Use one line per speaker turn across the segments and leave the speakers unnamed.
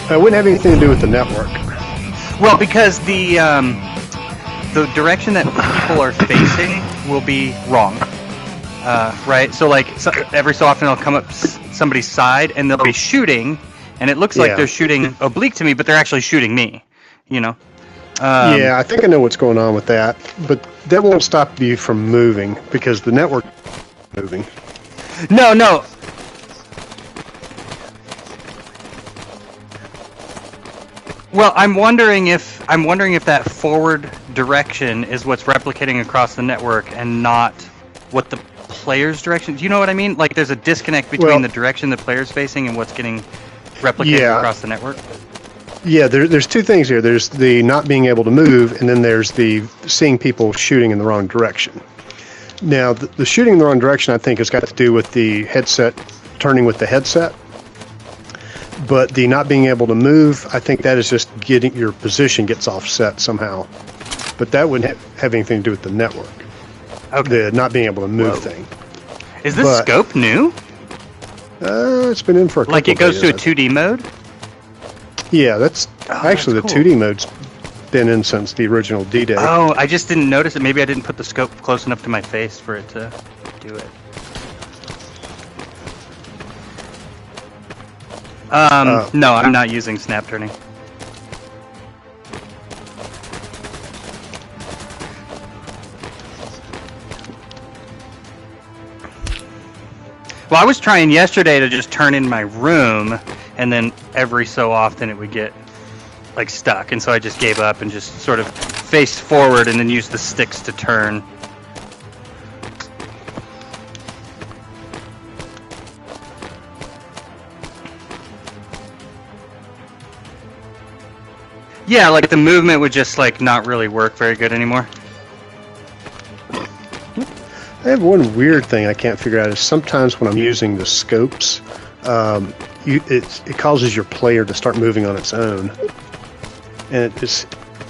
It wouldn't have anything to do with the network.
Well, because the direction that people are facing will be wrong, right? So like every so often I'll come up somebody's side and they'll be shooting, and it looks like they're shooting oblique to me, but they're actually shooting me. You know?
Yeah, I think I know what's going on with that, but that won't stop you from moving because the network is moving.
No. Well, I'm wondering if that forward direction is what's replicating across the network and not what the player's direction. Do you know what I mean? Like there's a disconnect between the direction the player's facing and what's getting replicated across the network. Yeah,
there's two things here. There's the not being able to move, and then there's the seeing people shooting in the wrong direction. Now, the shooting in the wrong direction, I think, has got to do with the headset turning with the headset. But the not being able to move, I think that is just getting your position gets offset somehow. But that wouldn't have anything to do with the network.
Okay.
The not being able to move thing.
Is this scope new?
It's been in for a couple
Like it goes
days,
to a 2D mode?
Yeah, that's actually
that's
the
cool.
2D mode's been in since the original D-Day.
Oh, I just didn't notice it. Maybe I didn't put the scope close enough to my face for it to do it. No, I'm not using snap turning. Well, I was trying yesterday to just turn in my room, and then every so often it would get like stuck, and so I just gave up and just sort of faced forward and then used the sticks to turn. Yeah, like the movement would just like not really work very good anymore.
I have one weird thing I can't figure out is sometimes when I'm using the scopes, it causes your player to start moving on its own, and it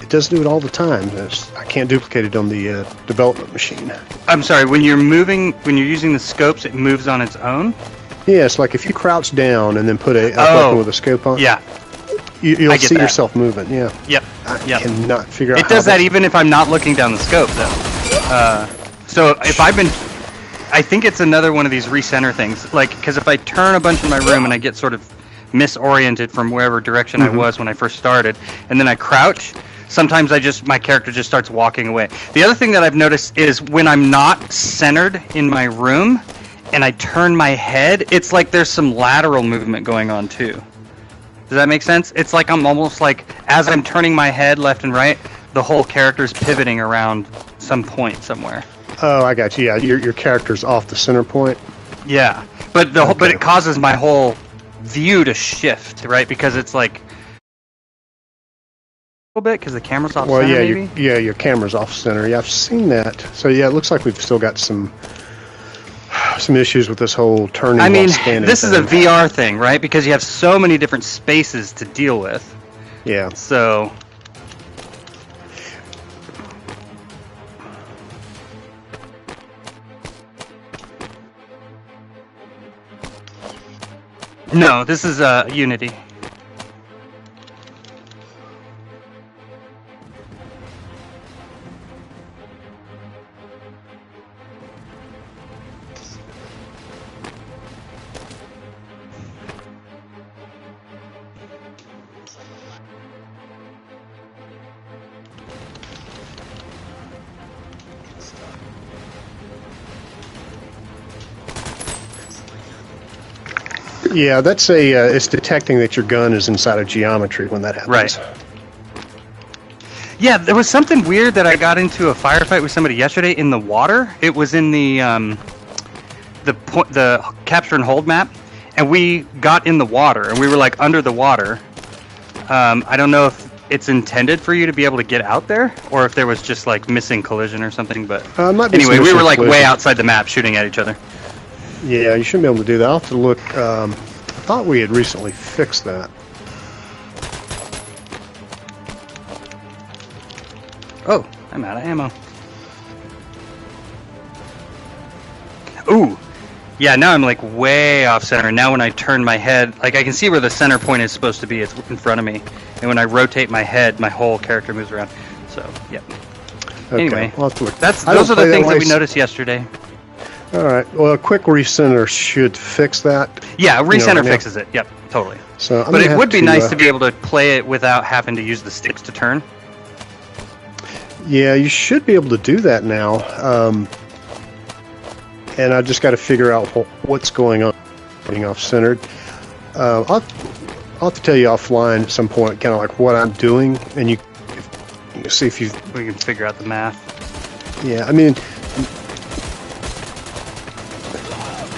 doesn't do it all the time. I can't duplicate it on the development machine.
I'm sorry, when you're using the scopes, it moves on its own?
Yeah, it's like if you crouch down and then put a weapon with a scope on.
Yeah.
You'll see yourself moving. Yeah.
Yep.
I cannot figure out.
It does that even if I'm not looking down the scope, though. So if I think it's another one of these recenter things. Like, because if I turn a bunch in my room and I get sort of misoriented from wherever direction I was when I first started, and then I crouch, sometimes my character just starts walking away. The other thing that I've noticed is when I'm not centered in my room and I turn my head, it's like there's some lateral movement going on too. Does that make sense? It's like I'm almost like, as I'm turning my head left and right, the whole character's pivoting around some point somewhere.
Oh, I got you. Yeah, your character's off the center point.
Yeah, but but it causes my whole view to shift, right? Because it's like a little bit because the camera's off center.
Well, your camera's off center. Yeah, I've seen that. So yeah, it looks like we've still got some issues with this whole turning.
I mean,
this
is a VR thing, right? Because you have so many different spaces to deal with.
Yeah.
So. No, this is Unity.
Yeah, that's it's detecting that your gun is inside of geometry when that happens.
Right. Yeah, there was something weird that I got into a firefight with somebody yesterday in the water. It was in the capture and hold map, and we got in the water, and we were like under the water. I don't know if it's intended for you to be able to get out there, or if there was just like missing collision or something. But anyway, we were like way outside the map shooting at each other.
Yeah, you shouldn't be able to do that. I'll have to look. I thought we had recently fixed that.
Oh, I'm out of ammo. Ooh, Yeah, now I'm like way off center. Now when I turn my head, like I can see where the center point is supposed to be. It's in front of me. And when I rotate my head, my whole character moves around. So, yeah.
Okay,
Anyway,
I'll have to look.
those are the things that we noticed yesterday.
All right. Well, a quick recenter should fix that.
Yeah, recenter
right
fixes it. Yep, totally.
So
but it would be nice to be able to play it without having to use the sticks to turn.
Yeah, you should be able to do that now. And I just got to figure out what's going on, getting off-centered. I'll have to tell you offline at some point, kind of like what I'm doing, and you see if you.
We can figure out the math.
Yeah, I mean,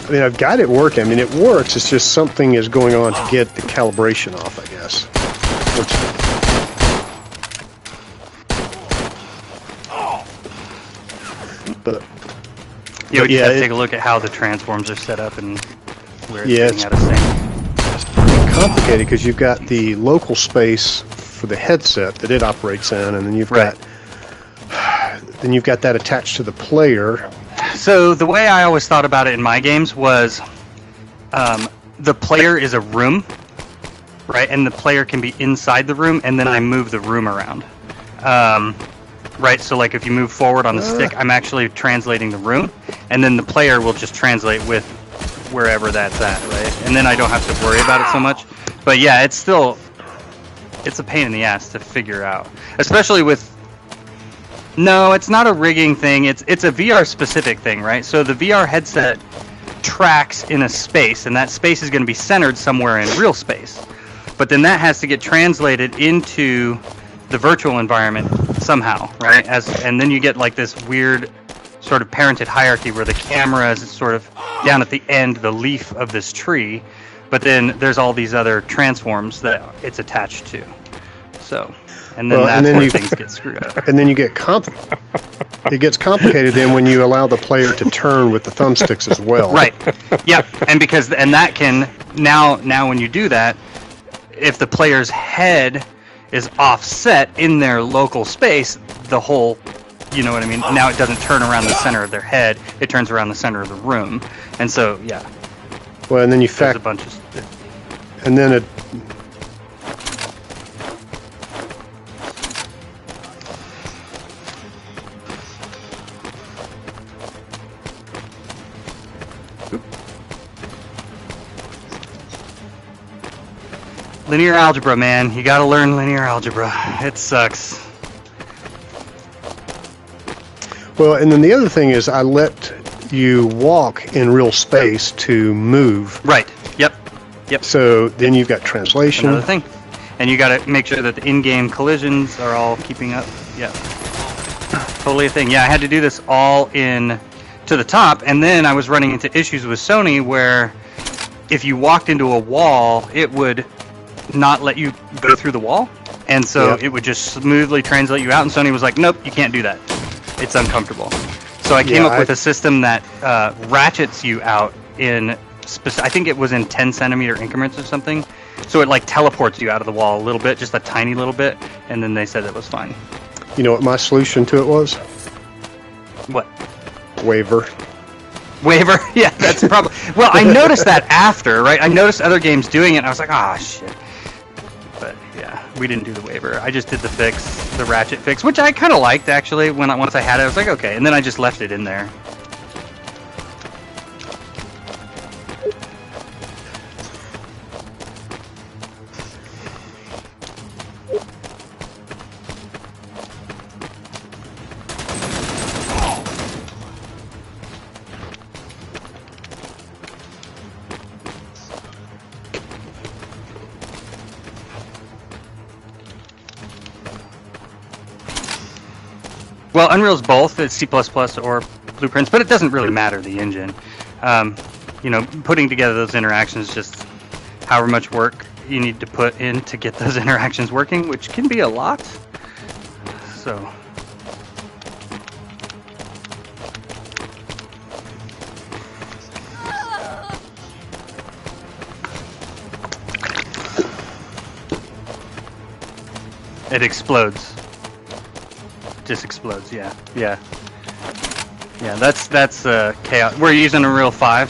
I've got it working. I mean, it works. It's just something is going on to get the calibration off, I guess. But
yeah, we just have to take a look at how the transforms are set up and where it's getting out of sync.
It's complicated because you've got the local space for the headset that it operates in, and then you've got that attached to the player.
So the way I always thought about it in my games was the player is a room, right? And the player can be inside the room, and then I move the room around. Right, so like if you move forward on the stick, I'm actually translating the room, and then the player will just translate with wherever that's at, right? And then I don't have to worry about it so much. But yeah, it's a pain in the ass to figure out, especially with. No, it's not a rigging thing. It's a VR specific thing, right? So the VR headset tracks in a space, and that space is going to be centered somewhere in real space. But then that has to get translated into the virtual environment somehow, right? And then you get like this weird sort of parented hierarchy where the camera is sort of down at the end, the leaf of this tree, but then there's all these other transforms that it's attached to. So, and then that's where things get screwed up.
And then you get it gets complicated then when you allow the player to turn with the thumbsticks as well.
Right. Yep. And that can now when you do that, if the player's head is offset in their local space, the whole, you know what I mean? Now it doesn't turn around the center of their head, it turns around the center of the room. And so, yeah.
Well, and then you
there's a bunch of
and then it
linear algebra, man. You gotta learn linear algebra. It sucks.
Well, and then the other thing is I let you walk in real space to move.
Right. Yep.
So then you've got translation.
Another thing. And you gotta make sure that the in-game collisions are all keeping up. Yeah. Totally a thing. Yeah, I had to do this all in to the top, and then I was running into issues with Sony where if you walked into a wall, it would not let you go through the wall, and so it would just smoothly translate you out, and Sony was like, nope, you can't do that, it's uncomfortable. So I came up with a system that ratchets you out in I think it was in 10 centimeter increments or something, so it like teleports you out of the wall a little bit, just a tiny little bit, and then they said it was fine.
You know what my solution to it was?
What?
Waiver.
Yeah, that's probably. Well, I noticed that after, right? I noticed other games doing it, and I was like, ah, shit. But yeah, we didn't do the waiver. I just did the fix, the ratchet fix, which I kind of liked actually. Once I had it, I was like, okay, and then I just left it in there. Well, Unreal's both. It's C++ or Blueprints, but it doesn't really matter, the engine. You know, putting together those interactions, just however much work you need to put in to get those interactions working, which can be a lot. So... it explodes. Just explodes, yeah. That's chaos. We're using Unreal 5.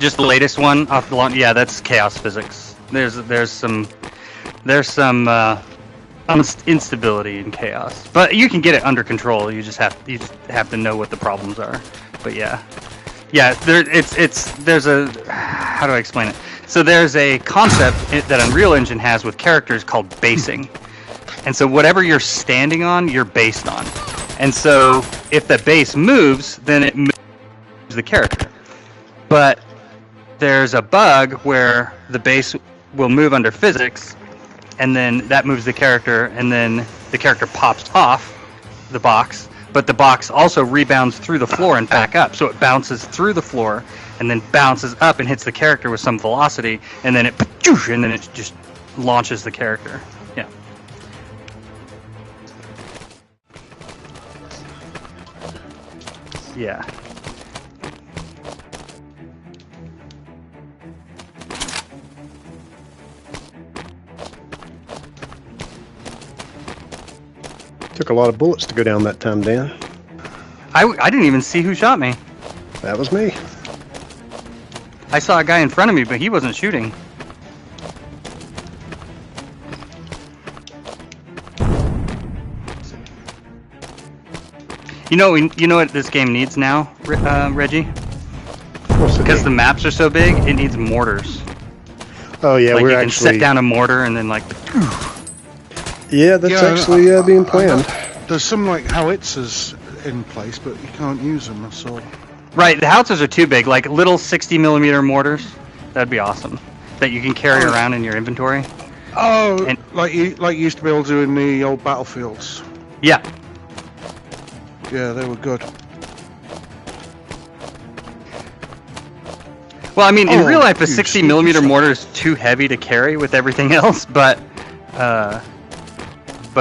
Just the latest one off the launch. Yeah, that's chaos physics. There's some instability in chaos, but you can get it under control. You just have to know what the problems are. But yeah, there's a, how do I explain it? So there's a concept that Unreal Engine has with characters called basing, and so whatever you're standing on, you're based on, and so if the base moves, then it moves the character. But there's a bug where the base will move under physics, and then that moves the character, and then the character pops off the box, but the box also rebounds through the floor and back up, so it bounces through the floor and then bounces up and hits the character with some velocity, and then it just launches the character. Yeah. Yeah.
Took a lot of bullets to go down that time, Dan.
I didn't even see who shot me.
That was me.
I saw a guy in front of me, but he wasn't shooting. You know what this game needs now, Reggie? Because the maps are so big, it needs mortars.
Oh yeah,
like
we're
you can
actually
set down a mortar and then like.
Yeah, that's actually being planned.
There's some like howitzers in place, but you can't use them. That's all.
Right, the howitzers are too big. Like little 60mm mortars, that'd be awesome. That you can carry around in your inventory.
Oh, and, like you used to be able to in the old battlefields.
Yeah.
Yeah, they were good.
Well, I mean, in real life, a 60mm mortar is too heavy to carry with everything else, but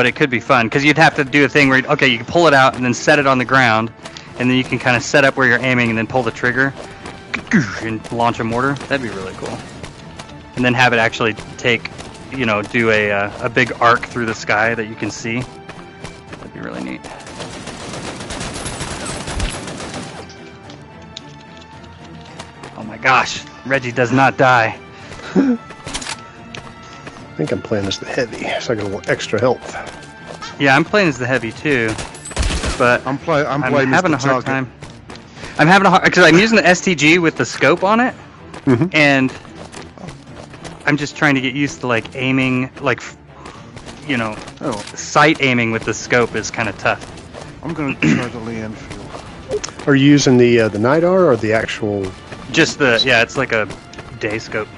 it could be fun because you'd have to do a thing where you can pull it out and then set it on the ground, and then you can kind of set up where you're aiming and then pull the trigger and launch a mortar. That'd be really cool. And then have it actually do a big arc through the sky that you can see. That'd be really neat. Oh my gosh, Reggie does not die.
I think I'm playing as the heavy, so I get a little extra health.
Yeah, I'm playing as the heavy too, but
I'm playing
having a hard time. I'm having a hard because I'm using the STG with the scope on it, and I'm just trying to get used to like aiming, sight aiming with the scope is kind of tough.
I'm going to try the Lee Enfield.
Are you using the NIDAR or the actual?
Just it's like a day scope.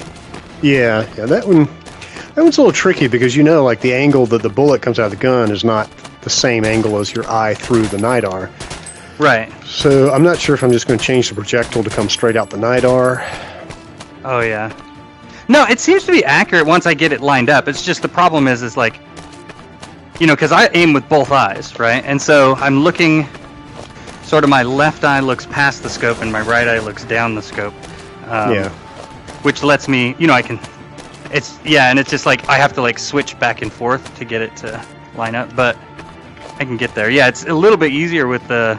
Yeah, that one's a little tricky because like the angle that the bullet comes out of the gun is not the same angle as your eye through the NIDAR.
Right.
So I'm not sure if I'm just going to change the projectile to come straight out the NIDAR.
Oh yeah. No, it seems to be accurate once I get it lined up. It's just the problem is like, because I aim with both eyes, right? And so I'm looking, sort of my left eye looks past the scope and my right eye looks down the scope. Which lets me, I can, and it's just like I have to like switch back and forth to get it to line up, but I can get there. Yeah, it's a little bit easier with the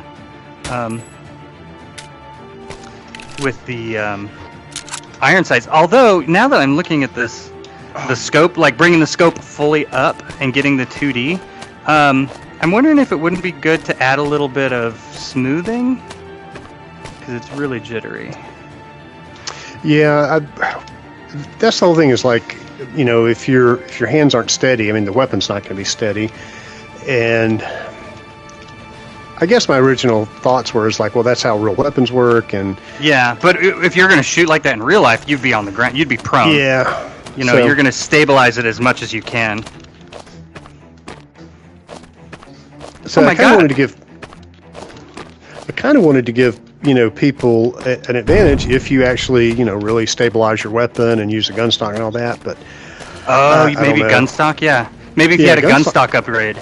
iron sights. Although now that I'm looking at this, the scope, like bringing the scope fully up and getting the 2D, I'm wondering if it wouldn't be good to add a little bit of smoothing because it's really jittery.
Yeah, that's the whole thing. Is like, if your hands aren't steady, I mean, the weapon's not going to be steady. And I guess my original thoughts were well, that's how real weapons work. And
yeah, but if you're going to shoot like that in real life, you'd be on the ground. You'd be prone.
Yeah.
You're going to stabilize it as much as you can.
So I kind of wanted to give people an advantage if you actually really stabilize your weapon and use the gun stock and all that. But
maybe gun stock, yeah. Maybe if you had a gun stock upgrade,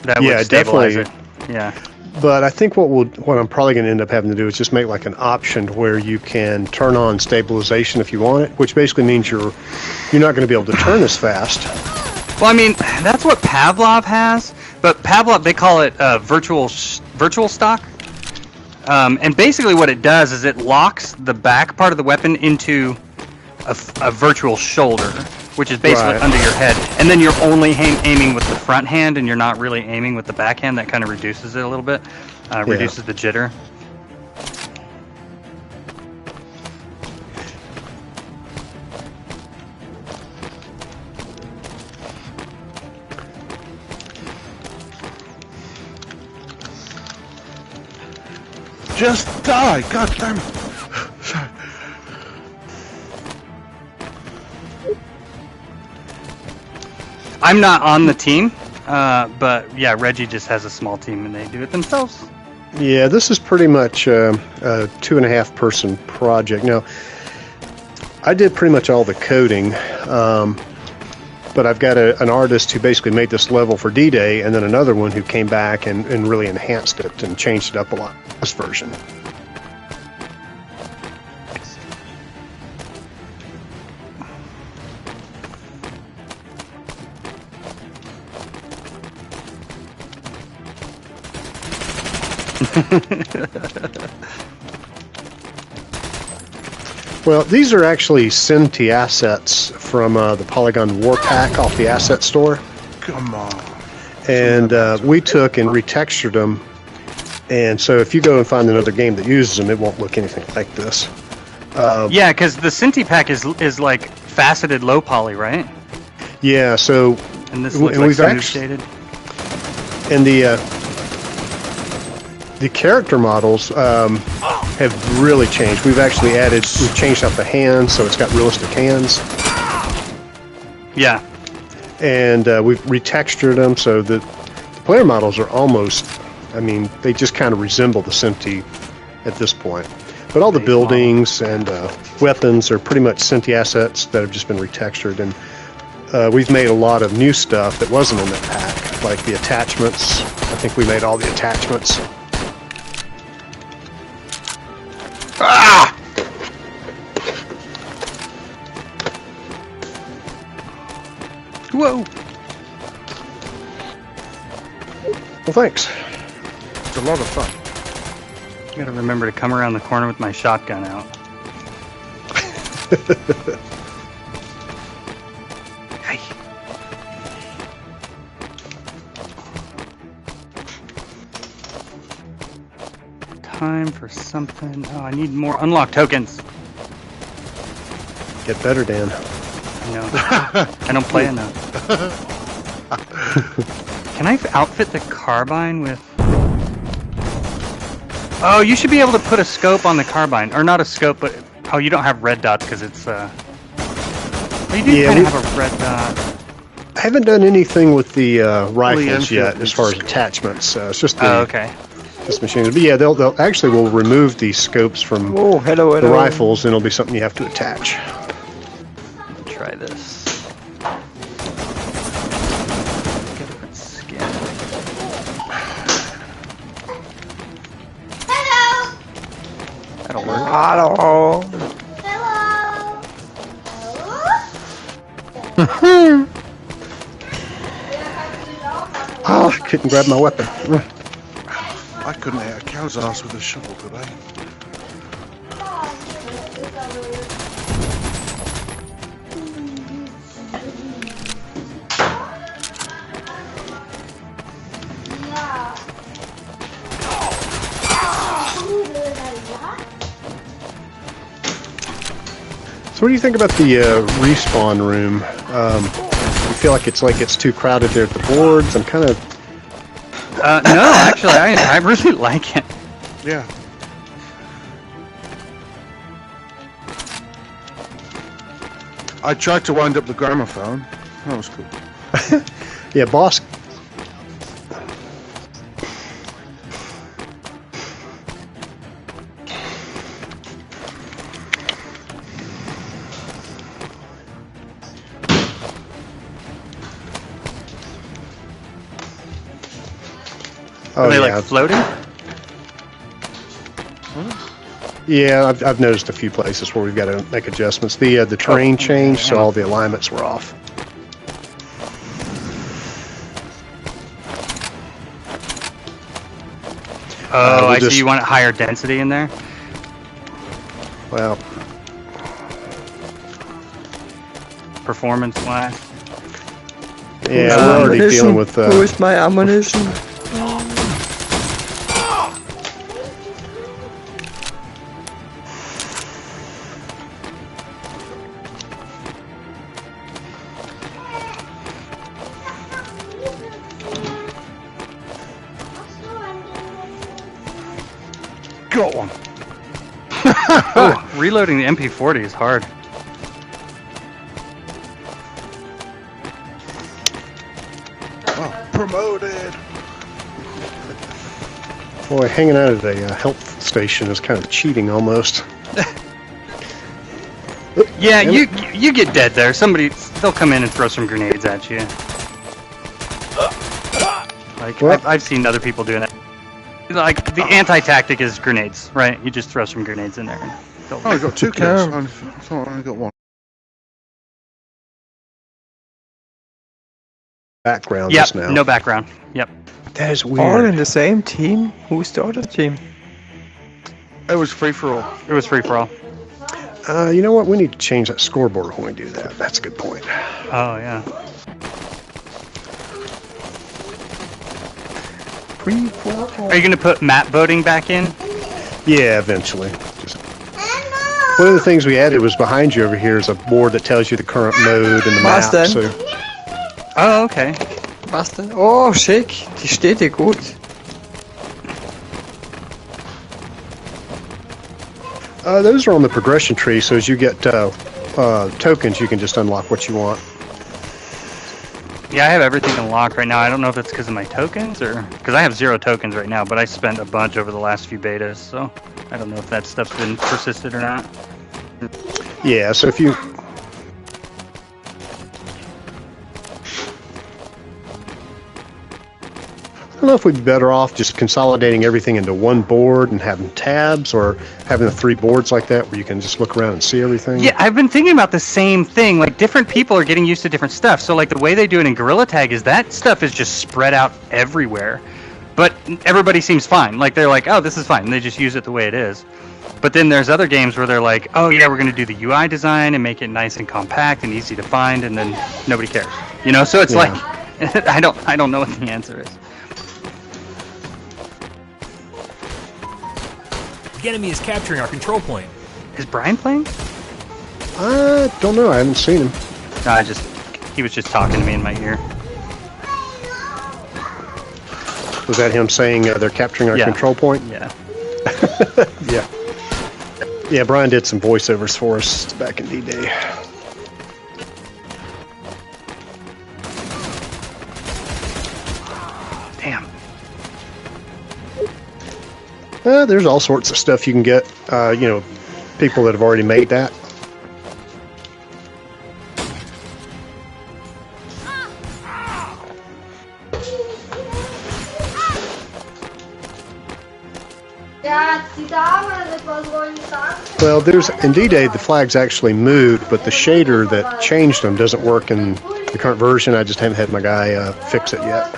that would stabilize it. Yeah.
But I think what I'm probably going to end up having to do is just make like an option where you can turn on stabilization if you want it, which basically means you're not going to be able to turn as fast.
Well, I mean, that's what Pavlov has, but Pavlov, they call it virtual stock. And basically what it does is it locks the back part of the weapon into a virtual shoulder, which is basically
Right.
under your head. And then you're only aiming with the front hand, and you're not really aiming with the back hand. That kind of reduces it a little bit, reduces the jitter.
Just die! God damn it! Sorry.
I'm not on the team, but yeah, Reggie just has a small team, and they do it themselves.
Yeah, this is pretty much a 2.5 person project. Now, I did pretty much all the coding, but I've got an artist who basically made this level for D-Day, and then another one who came back and really enhanced it and changed it up a lot. This version. Well, these are actually Cinti assets from the Polygon War Pack off the asset store.
Come on.
And we took and retextured them. And so if you go and find another game that uses them, it won't look anything like this.
Yeah, because the Cinti pack is like faceted low poly, right?
Yeah, so...
And this looks
and
like
we've
smooth
actually-
shaded.
And the character models have really changed. We've changed out the hands, so it's got realistic hands.
Yeah.
And we've retextured them, so the player models are almost, I mean, they just kind of resemble the Cinti at this point. But all the buildings and weapons are pretty much Cinti assets that have just been retextured. And we've made a lot of new stuff that wasn't in that pack, like the attachments. I think we made all the attachments.
Ah! Whoa!
Well, thanks.
It's a lot of fun.
I gotta remember to come around the corner with my shotgun out. Hey. Time for something. Oh, I need more unlock tokens.
Get better, Dan.
I know. I don't play enough. Can I outfit the carbine with... Oh, you should be able to put a scope on the carbine. Or not a scope, but... Oh, you don't have red dots because it's... Well, you do
Yeah,
kind of have a red dot.
I haven't done anything with the rifles
Enfield
yet, as far as
is-
attachments. It's just the
Oh, okay.
this machine. But yeah, they'll actually will remove these scopes from
Oh, hello.
the rifles, and it'll be something you have to attach.
Try this. Get a different skin.
Hello.
That'll work.
Hello.
Hello.
Oh, I couldn't grab my weapon.
I couldn't hit a cow's ass with a shovel today.
So what do you think about the respawn room? You feel like it's too crowded there at the boards? I'm kind of...
No, actually, I really like it.
Yeah. I tried to wind up the gramophone. That was cool.
Yeah, boss...
Are
Oh,
they
yeah.
like floating?
Yeah, I've noticed a few places where we've got to make adjustments. The terrain changed, so all the alignments were off.
Oh, I
just,
see. You want higher density in there?
Well,
Performance-wise?
yeah, we're already dealing with...
Who is my ammunition?
Got one.
Oh, reloading the MP40 is hard.
Oh, promoted.
Boy, hanging out at a health station is kind of cheating almost.
Yeah, you get dead there. They'll come in and throw some grenades at you. Like
What?
I've seen other people doing that. Like the anti-tactic is grenades, right? You just throw some grenades in there. And
Oh, I got 2 kills. I thought I only got 1.
Background
Yep,
just now.
no background. Yep.
That is
All
weird.
in the same team? Who started the team?
It was free for all.
It was free for all.
You know what? We need to change that scoreboard when we do that. That's a good point.
Oh yeah. Are you gonna put map voting back in?
Yeah, eventually. One of the things we added was behind you over here is a board that tells you the current mode and the map.
Boston.
So,
Oh, okay.
Was denn? Oh, schick. Die steht dir gut.
those are on the progression tree, so as you get tokens, you can just unlock what you want.
Yeah, I have everything unlocked right now. I don't know if it's because of my tokens or because I have 0 tokens right now, but I spent a bunch over the last few betas, so I don't know if that stuff's been persisted or not.
Yeah, so if you... I don't know if we'd be better off just consolidating everything into one board and having tabs, or having the 3 boards like that where you can just look around and see everything.
Yeah, I've been thinking about the same thing. Like, different people are getting used to different stuff. So, like, the way they do it in Gorilla Tag is that stuff is just spread out everywhere. But everybody seems fine. Like, they're like, oh, this is fine. And they just use it the way it is. But then there's other games where they're like, oh, yeah, we're going to do the UI design and make it nice and compact and easy to find, and then nobody cares. You know? So it's
Yeah.
like, I don't know what the answer is.
The enemy is capturing our control point.
Is Brian playing?
I don't know. I haven't seen him.
No, he was just talking to me in my ear.
Was that him saying they're capturing our
Yeah.
control point?
Yeah.
Yeah. Yeah, Brian did some voiceovers for us back in D-Day.
Damn.
There's all sorts of stuff you can get. People that have already made that. Well, there's in D-Day the flags actually moved, but the shader that changed them doesn't work in the current version. I just haven't had my guy fix it yet.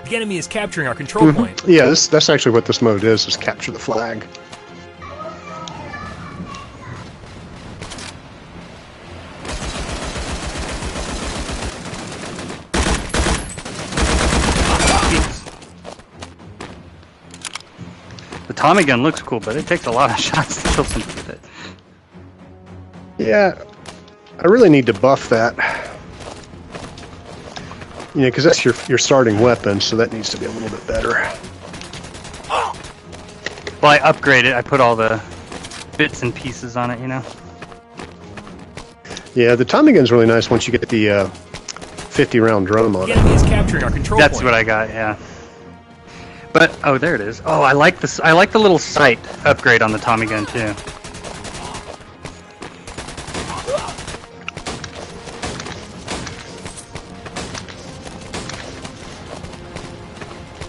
The enemy is capturing our control point.
Yeah, that's actually what this mode is capture the flag.
The Tommy gun looks cool, but it takes a lot of shots to kill somebody with it.
Yeah, I really need to buff that. You know, because that's your starting weapon, so that needs to be a little bit better.
Well, I upgraded. I put all the bits and pieces on it, you know?
Yeah, the Tommy gun's really nice once you get the 50-round drum on
The
it.
enemy is capturing our control
That's
point.
what I got, yeah. But, oh, there it is. Oh, I like this. I like the little sight upgrade on the Tommy gun, too.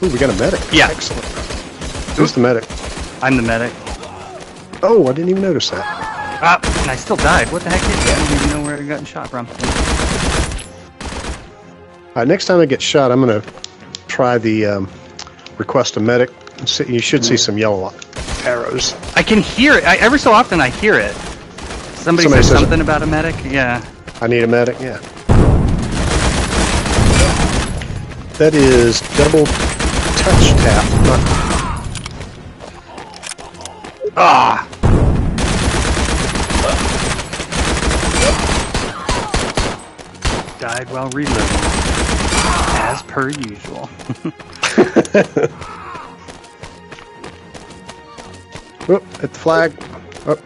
Ooh, we got a medic.
Yeah.
Excellent. Who's the medic?
I'm the medic.
Oh, I didn't even notice that.
Ah, and I still died. What the heck is that? I don't even know where I got shot from.
All right, next time I get shot, I'm going to try the request a medic. And see, you should see some yellow arrows.
I can hear it. Every so often I hear it. Somebody
Somebody
says
says
something about a medic. Yeah.
I need a medic, yeah. That is double touch tap.
Ah. Died while reloading. As per usual.
Oh, at the flag. Oh,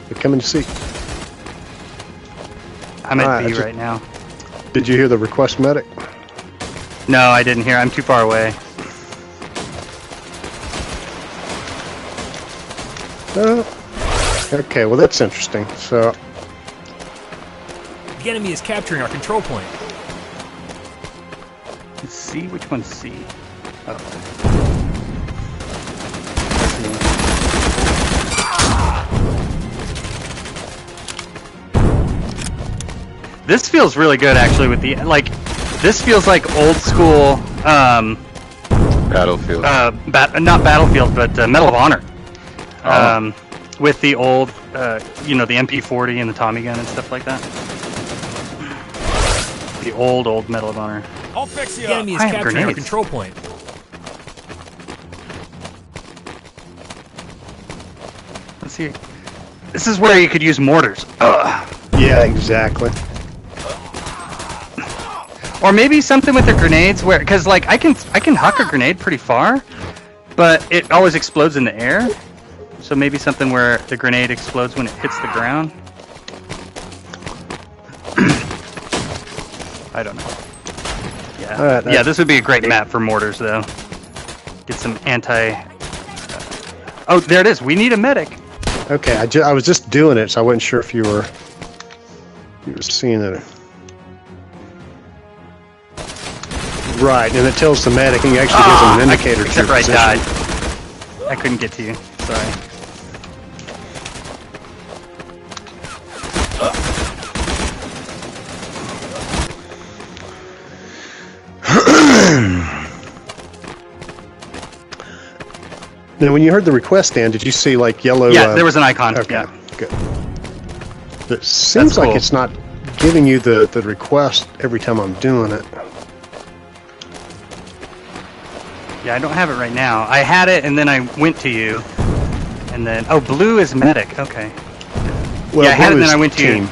they're coming to see.
I'm at
Alright,
B right now.
Did you hear the request medic?
No, I didn't hear. I'm too far away.
Okay, well that's interesting. So,
The enemy is capturing our control point.
Let's see which one's C. Oh. This feels really good, actually. With the this feels like old school.
Battlefield.
Not Battlefield, but Medal of Honor. With the old, you know, the MP40 and the Tommy gun and stuff like that. The old Medal of Honor.
I'll fix you. The enemy is
I have
capturing our
grenades.
control point.
Let's see. This is where you could use mortars. Ugh.
yeah, exactly.
Or maybe something with the grenades, where, because like I can huck a grenade pretty far, but it always explodes in the air. So maybe something where the grenade explodes when it hits the ground. I don't know. Yeah,
Alright,
yeah. This would be a great map for mortars, though. Get some anti. Oh, there it is. We need a medic.
Okay, I was just doing it, so I wasn't sure if you were seeing it. Right, and it tells the medic, and it actually gives them an indicator to
Except
your
I
position.
died. I couldn't get to you. Sorry.
Now, when you heard the request, Dan, did you see like yellow?
Yeah, there was an icon.
Okay,
Yeah.
good. It seems like
cool.
it's not giving you the request every time I'm doing it.
Yeah, I don't have it right now. I had it, and then I went to you, and then blue is medic. Okay.
Well,
Yeah, I had it,
blue
then
is
I went to you.
team.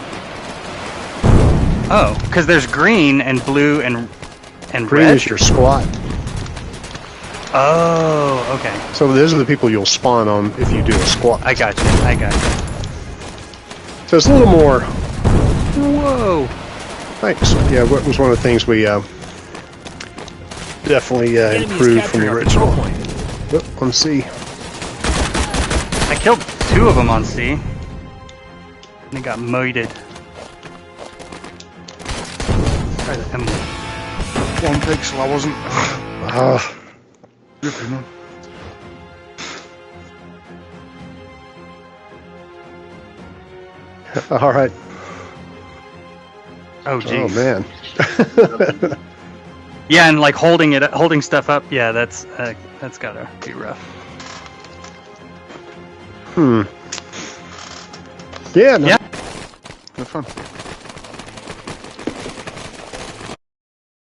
Oh, because there's green and blue and
Green
red.
is your squad.
Oh, okay.
So those are the people you'll spawn on if you do a squad.
I got you. I got you.
So it's a little more.
Whoa.
Thanks. Yeah, what was one of the things we definitely
The enemy is
improved from
capturing
the
our
original.
control point.
Oh, on C.
I killed 2 of them on C. And they got moited. Try the M1.
One pixel, I wasn't.
Ah,
Ripping on.
all right.
Oh, geez.
Oh man.
Yeah, and like holding stuff up. Yeah, that's gotta be rough.
Yeah. No,
Yeah.
Have fun.